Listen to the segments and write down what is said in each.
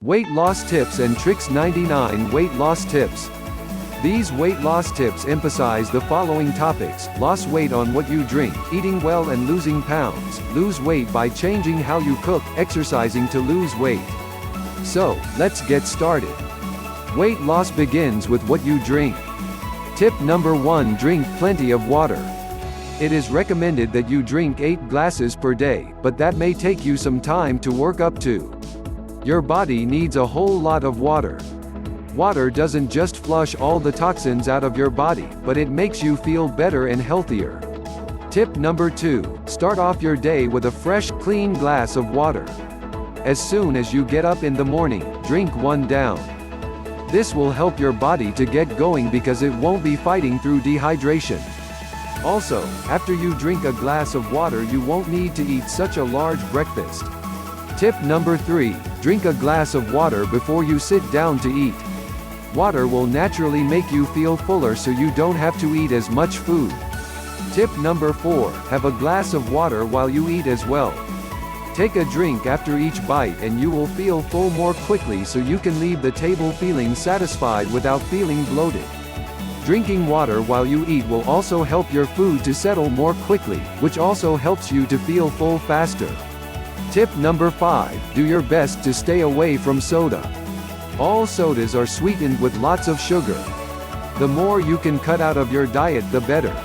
Weight loss tips and tricks. 99 weight loss tips. These weight loss tips emphasize the following topics: loss weight on what you drink, eating well and losing pounds, lose weight by changing how you cook, exercising to lose weight. So, let's get started. Weight loss begins with what you drink. Tip number 1: drink plenty of water. It is recommended that you drink 8 glasses per day, but that may take you some time to work up to. Your body needs a whole lot of water. Water doesn't just flush all the toxins out of your body, but it makes you feel better and healthier. Tip number 2: start off your day with a fresh, clean glass of water. As soon as you get up in the morning, drink one down. This will help your body to get going because it won't be fighting through dehydration. Also, after you drink a glass of water, you won't need to eat such a large breakfast. Tip number 3: drink a glass of water before you sit down to eat. Water will naturally make you feel fuller, so you don't have to eat as much food. Tip number 4: have a glass of water while you eat as well. Take a drink after each bite and you will feel full more quickly, so you can leave the table feeling satisfied without feeling bloated. Drinking water while you eat will also help your food to settle more quickly, which also helps you to feel full faster. Tip number 5: do your best to stay away from soda. All sodas are sweetened with lots of sugar. The more you can cut out of your diet, the better.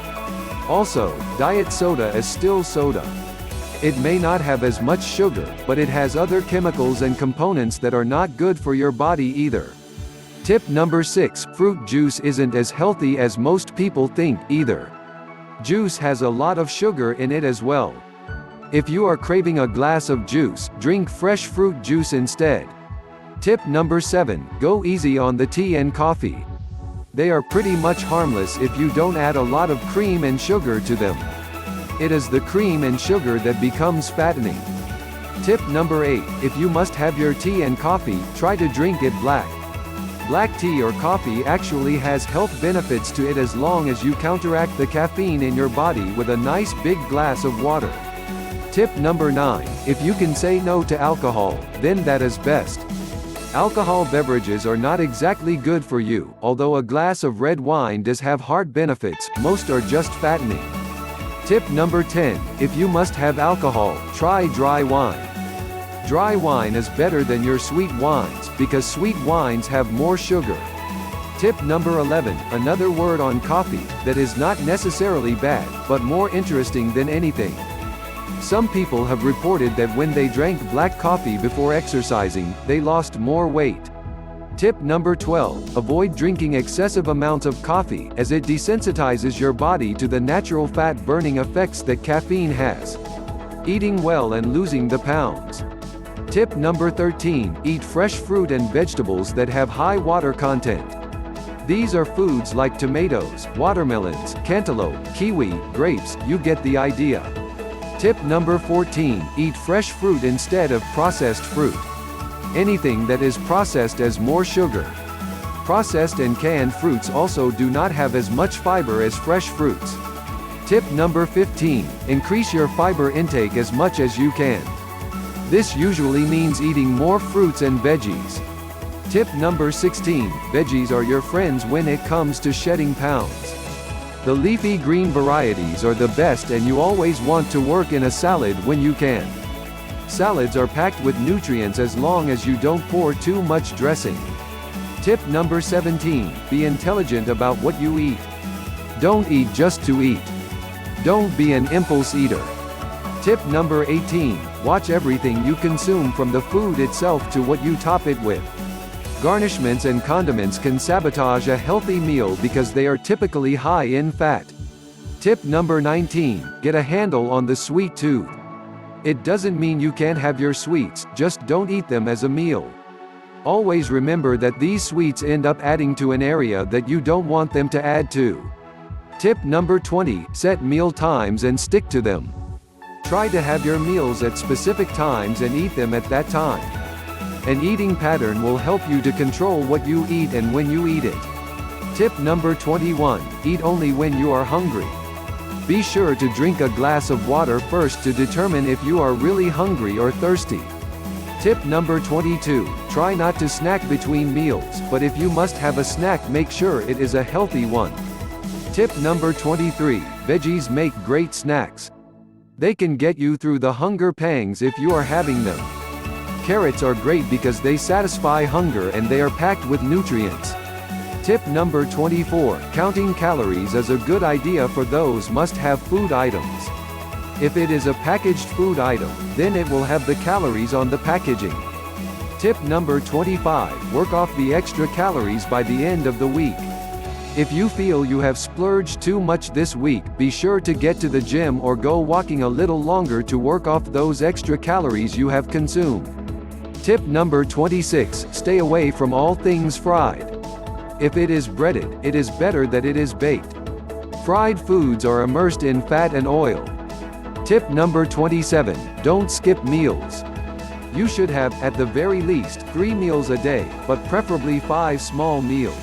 Also, diet soda is still soda. It may not have as much sugar, but it has other chemicals and components that are not good for your body either. Tip number 6: fruit juice isn't as healthy as most people think either. Juice has a lot of sugar in it as well. If you are craving a glass of juice, drink fresh fruit juice instead. Tip number 7: go easy on the tea and coffee. They are pretty much harmless if you don't add a lot of cream and sugar to them. It is the cream and sugar that becomes fattening. Tip number 8: if you must have your tea and coffee, try to drink it black. Black tea or coffee actually has health benefits to it as long as you counteract the caffeine in your body with a nice big glass of water. Tip number 9: if you can say no to alcohol, then that is best. Alcohol beverages are not exactly good for you. Although a glass of red wine does have heart benefits, most are just fattening. Tip number 10: if you must have alcohol, try dry wine. Dry wine is better than your sweet wines, because sweet wines have more sugar. Tip number 11: another word on coffee, that is not necessarily bad, but more interesting than anything. Some people have reported that when they drank black coffee before exercising, they lost more weight. Tip number 12: avoid drinking excessive amounts of coffee, as it desensitizes your body to the natural fat-burning effects that caffeine has. Eating well and losing the pounds. Tip number 13: eat fresh fruit and vegetables that have high water content. These are foods like tomatoes, watermelons, cantaloupe, kiwi, grapes, you get the idea. Tip number 14: eat fresh fruit instead of processed fruit. Anything that is processed has more sugar. Processed and canned fruits also do not have as much fiber as fresh fruits. Tip number 15: increase your fiber intake as much as you can. This usually means eating more fruits and veggies. Tip number 16: veggies are your friends when it comes to shedding pounds. The leafy green varieties are the best, and you always want to work in a salad when you can. Salads are packed with nutrients as long as you don't pour too much dressing. Tip number 17: be intelligent about what you eat. Don't eat just to eat. Don't be an impulse eater. Tip number 18: watch everything you consume, from the food itself to what you top it with. Garnishments and condiments can sabotage a healthy meal because they are typically high in fat. Tip number 19: get a handle on the sweet tooth. It doesn't mean you can't have your sweets, just don't eat them as a meal. Always remember that these sweets end up adding to an area that you don't want them to add to. Tip number 20: set meal times and stick to them. Try to have your meals at specific times and eat them at that time. An eating pattern will help you to control what you eat and when you eat it. Tip number 21: eat only when you are hungry. Be sure to drink a glass of water first to determine if you are really hungry or thirsty. Tip number 22, try not to snack between meals, but if you must have a snack, make sure it is a healthy one. Tip number 23, veggies make great snacks. They can get you through the hunger pangs if you are having them. Carrots are great because they satisfy hunger and they are packed with nutrients. Tip number 24, counting calories is a good idea for those must-have food items. If it is a packaged food item, then it will have the calories on the packaging. Tip number 25, work off the extra calories by the end of the week. If you feel you have splurged too much this week, be sure to get to the gym or go walking a little longer to work off those extra calories you have consumed. Tip number 26, stay away from all things fried. If it is breaded, it is better that it is baked. Fried foods are immersed in fat and oil. Tip number 27, don't skip meals. You should have, at the very least, 3 meals a day, but preferably 5 small meals.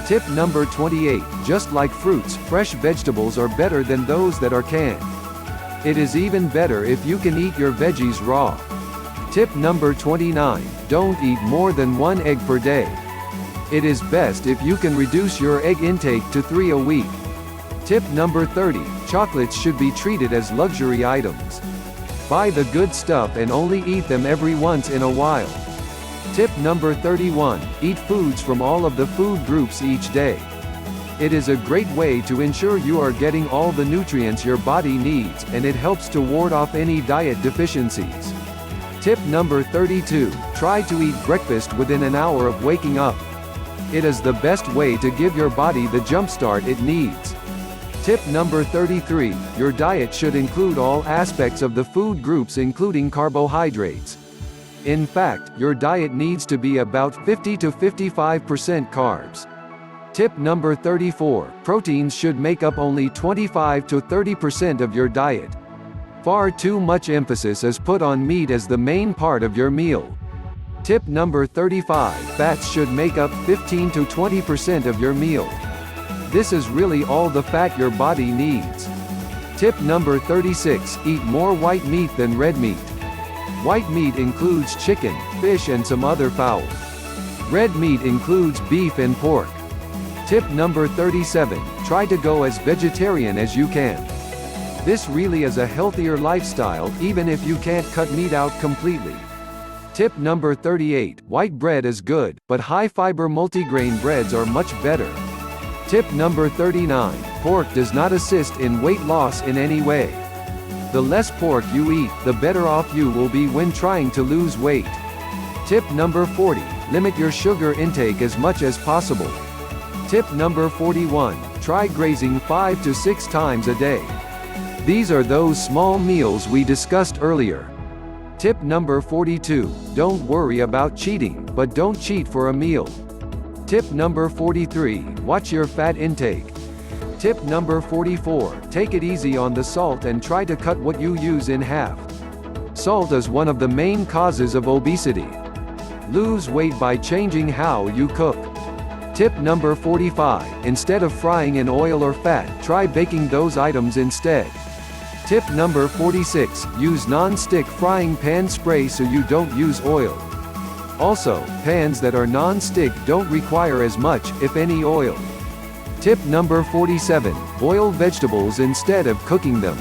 Tip number 28, just like fruits, fresh vegetables are better than those that are canned. It is even better if you can eat your veggies raw. Tip number 29, don't eat more than 1 egg per day. It is best if you can reduce your egg intake to 3 a week. Tip number 30, chocolates should be treated as luxury items. Buy the good stuff and only eat them every once in a while. Tip number 31, eat foods from all of the food groups each day. It is a great way to ensure you are getting all the nutrients your body needs, and it helps to ward off any diet deficiencies. Tip number 32, try to eat breakfast within an hour of waking up. It is the best way to give your body the jumpstart it needs. Tip number 33, your diet should include all aspects of the food groups including carbohydrates. In fact, your diet needs to be about 50 to 55% carbs. Tip number 34, proteins should make up only 25 to 30% of your diet. Far too much emphasis is put on meat as the main part of your meal. Tip number 35, fats should make up 15 to 20% of your meal. This is really all the fat your body needs. Tip number 36, eat more white meat than red meat. White meat includes chicken, fish and some other fowl. Red meat includes beef and pork. Tip number 37, try to go as vegetarian as you can. This really is a healthier lifestyle, even if you can't cut meat out completely. Tip number 38, white bread is good, but high-fiber multigrain breads are much better. Tip number 39, pork does not assist in weight loss in any way. The less pork you eat, the better off you will be when trying to lose weight. Tip number 40, limit your sugar intake as much as possible. Tip number 41, try grazing 5 to 6 times a day. These are those small meals we discussed earlier. Tip number 42, don't worry about cheating, but don't cheat for a meal. Tip number 43, watch your fat intake. Tip number 44, take it easy on the salt and try to cut what you use in half. Salt is one of the main causes of obesity. Lose weight by changing how you cook. Tip number 45, instead of frying in oil or fat, try baking those items instead. Tip number 46, use non-stick frying pan spray so you don't use oil. Also, pans that are non-stick don't require as much, if any, oil. Tip number 47, boil vegetables instead of cooking them.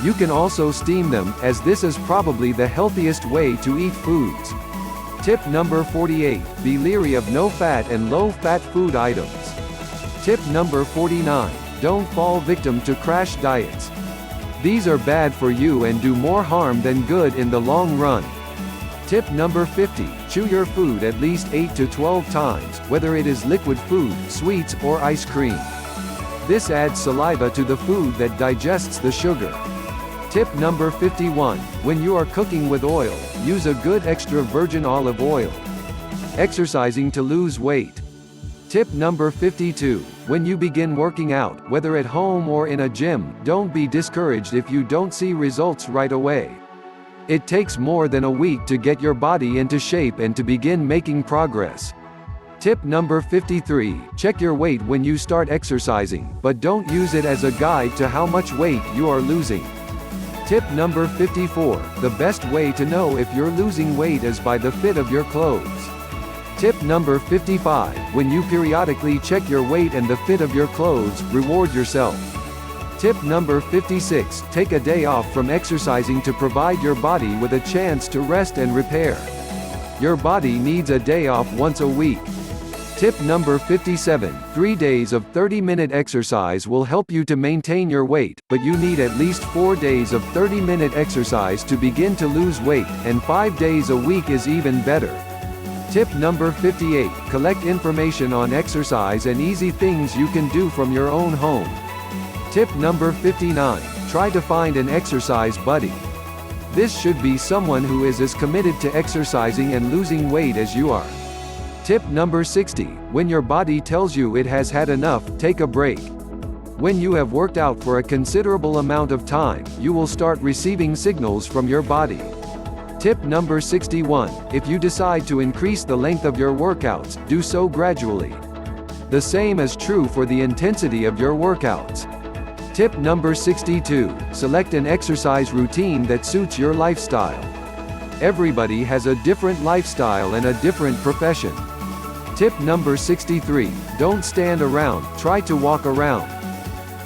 You can also steam them, as this is probably the healthiest way to eat foods. Tip number 48, be leery of no-fat and low-fat food items. Tip number 49, don't fall victim to crash diets. These are bad for you and do more harm than good in the long run. Tip number 50, chew your food at least 8 to 12 times, whether it is liquid food, sweets, or ice cream. This adds saliva to the food that digests the sugar. Tip number 51, when you are cooking with oil, use a good extra virgin olive oil. Exercising to lose weight. Tip number 52, when you begin working out, whether at home or in a gym, don't be discouraged if you don't see results right away. It takes more than a week to get your body into shape and to begin making progress. Tip number 53, check your weight when you start exercising, but don't use it as a guide to how much weight you are losing. Tip number 54, the best way to know if you're losing weight is by the fit of your clothes. Tip number 55, when you periodically check your weight and the fit of your clothes, reward yourself. Tip number 56, take a day off from exercising to provide your body with a chance to rest and repair. Your body needs a day off once a week. Tip number 57, 3 days of 30-minute exercise will help you to maintain your weight, but you need at least 4 days of 30-minute exercise to begin to lose weight, and 5 days a week is even better. Tip number 58, collect information on exercise and easy things you can do from your own home. Tip number 59, try to find an exercise buddy. This should be someone who is as committed to exercising and losing weight as you are. Tip number 60, when your body tells you it has had enough, take a break. When you have worked out for a considerable amount of time, you will start receiving signals from your body. Tip number 61, if you decide to increase the length of your workouts, do so gradually. The same is true for the intensity of your workouts. Tip number 62, select an exercise routine that suits your lifestyle. Everybody has a different lifestyle and a different profession. Tip number 63, don't stand around, try to walk around.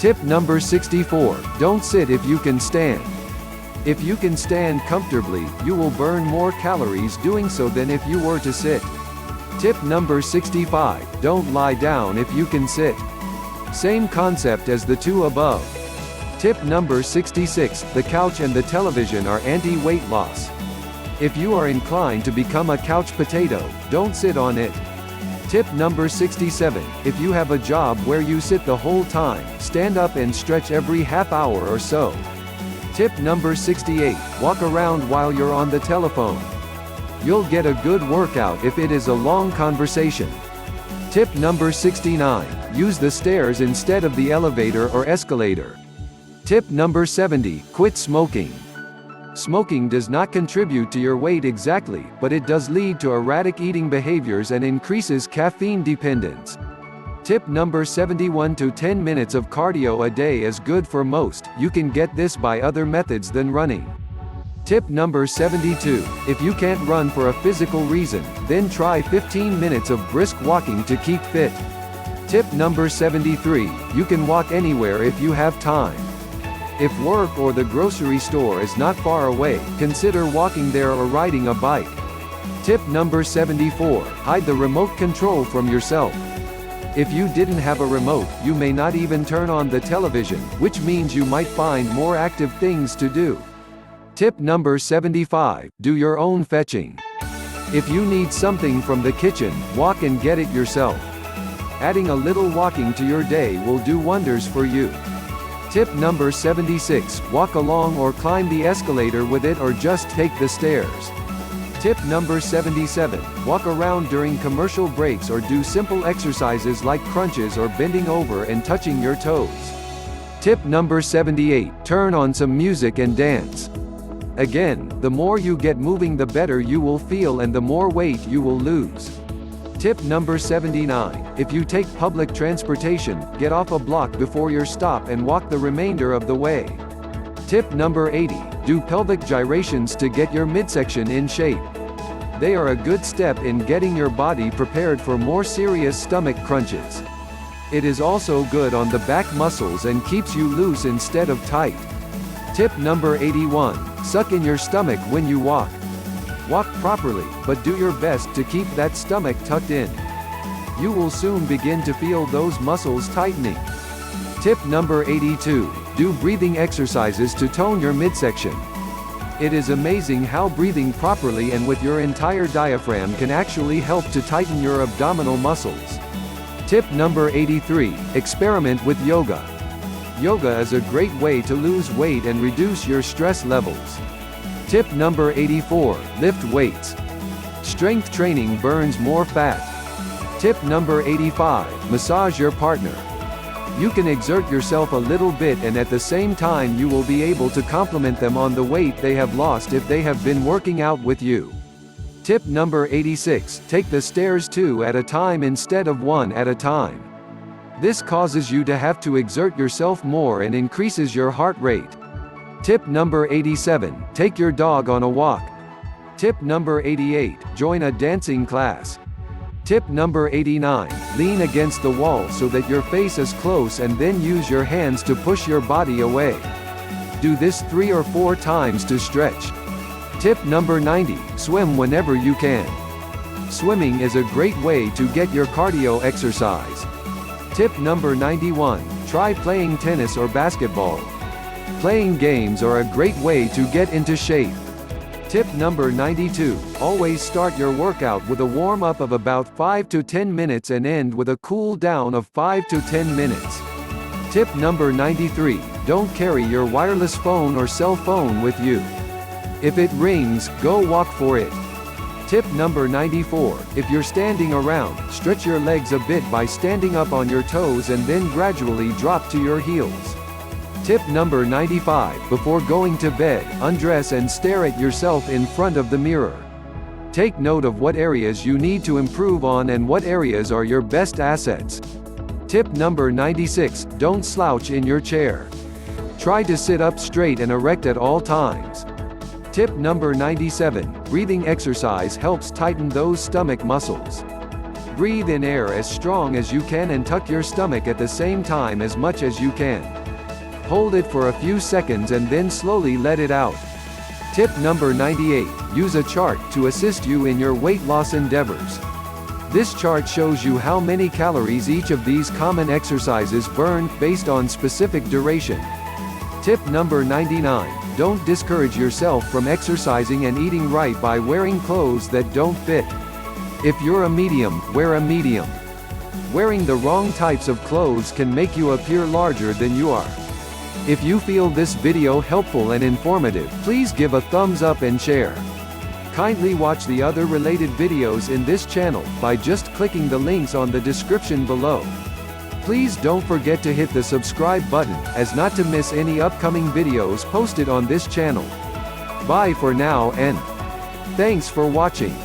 Tip number 64, don't sit if you can stand. If you can stand comfortably, you will burn more calories doing so than if you were to sit. Tip number 65, don't lie down if you can sit. Same concept as the two above. Tip number 66, the couch and the television are anti-weight loss. If you are inclined to become a couch potato, don't sit on it. Tip number 67, if you have a job where you sit the whole time, stand up and stretch every half hour or so. Tip number 68, walk around while you're on the telephone. You'll get a good workout if it is a long conversation. Tip number 69, use the stairs instead of the elevator or escalator. Tip number 70, quit smoking. Smoking does not contribute to your weight exactly, but it does lead to erratic eating behaviors and increases caffeine dependence. Tip number 71, to 10 minutes of cardio a day is good for most. You can get this by other methods than running. Tip number 72, if you can't run for a physical reason, then try 15 minutes of brisk walking to keep fit. Tip number 73, you can walk anywhere if you have time. If work or the grocery store is not far away, consider walking there or riding a bike. Tip number 74, hide the remote control from yourself. If you didn't have a remote, you may not even turn on the television, which means you might find more active things to do. Tip number 75, do your own fetching. If you need something from the kitchen, walk and get it yourself. Adding a little walking to your day will do wonders for you. Tip number 76, walk along or climb the escalator with it or just take the stairs. Tip number 77, walk around during commercial breaks or do simple exercises like crunches or bending over and touching your toes. Tip number 78, turn on some music and dance. Again, the more you get moving the better you will feel and the more weight you will lose. Tip number 79, if you take public transportation, get off a block before your stop and walk the remainder of the way. Tip number 80, do pelvic gyrations to get your midsection in shape. They are a good step in getting your body prepared for more serious stomach crunches. It is also good on the back muscles and keeps you loose instead of tight. Tip number 81, suck in your stomach when you walk. Walk properly, but do your best to keep that stomach tucked in. You will soon begin to feel those muscles tightening. Tip number 82, do breathing exercises to tone your midsection. It is amazing how breathing properly and with your entire diaphragm can actually help to tighten your abdominal muscles. Tip number 83, experiment with yoga. Yoga is a great way to lose weight and reduce your stress levels. Tip number 84, lift weights. Strength training burns more fat. Tip number 85, massage your partner. You can exert yourself a little bit and at the same time you will be able to compliment them on the weight they have lost if they have been working out with you. Tip number 86, take the stairs 2 at a time instead of 1 at a time. This causes you to have to exert yourself more and increases your heart rate. Tip number 87, take your dog on a walk. Tip number 88, join a dancing class. Tip number 89, lean against the wall so that your face is close and then use your hands to push your body away. Do this 3 or 4 times to stretch. Tip number 90, swim whenever you can. Swimming is a great way to get your cardio exercise. Tip number 91, try playing tennis or basketball. Playing games are a great way to get into shape. Tip number 92, always start your workout with a warm-up of about 5 to 10 minutes and end with a cool down of 5 to 10 minutes. Tip number 93, don't carry your wireless phone or cell phone with you. If it rings, go walk for it. Tip number 94, if you're standing around, stretch your legs a bit by standing up on your toes and then gradually drop to your heels. Tip number 95, before going to bed, undress and stare at yourself in front of the mirror. Take note of what areas you need to improve on and what areas are your best assets. Tip number 96, don't slouch in your chair. Try to sit up straight and erect at all times. Tip number 97, breathing exercise helps tighten those stomach muscles. Breathe in air as strong as you can and tuck your stomach at the same time as much as you can. Hold it for a few seconds and then slowly let it out. Tip number 98, use a chart to assist you in your weight loss endeavors. This chart shows you how many calories each of these common exercises burn, based on specific duration. Tip number 99, don't discourage yourself from exercising and eating right by wearing clothes that don't fit. If you're a medium, wear a medium. Wearing the wrong types of clothes can make you appear larger than you are. If you feel this video helpful and informative, please give a thumbs up and share. Kindly watch the other related videos in this channel by just clicking the links on the description below. Please don't forget to hit the subscribe button, as not to miss any upcoming videos posted on this channel. Bye for now and thanks for watching.